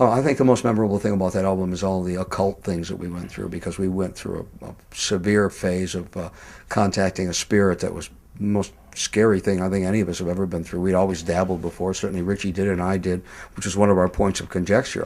Oh, I think the most memorable thing about that album is all the occult things that we went through, because we went through a severe phase of contacting a spirit that was the most scary thing I think any of us have ever been through. We'd always dabbled before. Certainly Richie did and I did, which was one of our points of conjecture,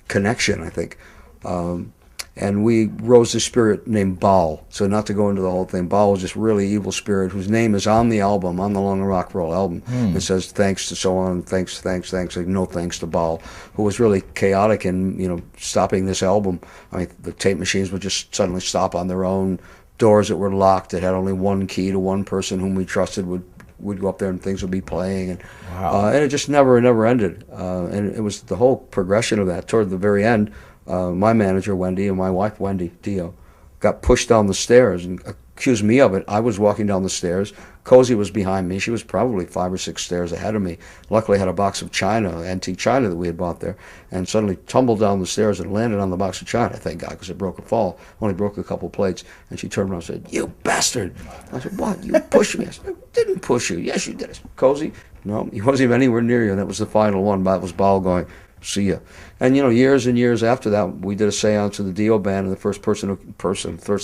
connection, I think. Um, and we rose this spirit named Baal. So not to go into the whole thing, Baal was this really evil spirit whose name is on the album, on the Long and Rock Roll album. It says thanks to so on, thanks, thanks, thanks, like no thanks to Baal, who was really chaotic in, stopping this album. I mean, the tape machines would just suddenly stop on their own. Doors that were locked that had only one key to one person whom we trusted would go up there and things would be playing, Wow. and it just never ended. And it was the whole progression of that. Toward the very end, my manager Wendy and my wife Wendy Dio got pushed down the stairs and accused me of it. I was walking down the stairs. Cozy was behind me. She was probably 5 or 6 stairs ahead of me. Luckily, I had a box of china, antique china that we had bought there, and suddenly tumbled down the stairs and landed on the box of china. Thank God, because it broke a fall. Only broke a couple plates. And she turned around and said, "You bastard!" I said, "What? You pushed me?" I said, "I didn't push you." "Yes, you did." I said, "Cozy?" "No, he wasn't even anywhere near you." And that was the final one. That was Baal going, "See ya." And years and years after that, we did a seance with the Dio band, and the first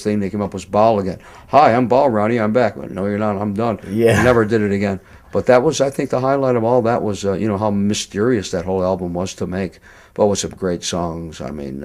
thing they came up was Baal again. "Hi, I'm Baal, Ronnie. I'm back." I went, "No, you're not. I'm done." Yeah. We never did it again. But that was, I think, the highlight of all that was, how mysterious that whole album was to make. But with some great songs. I mean,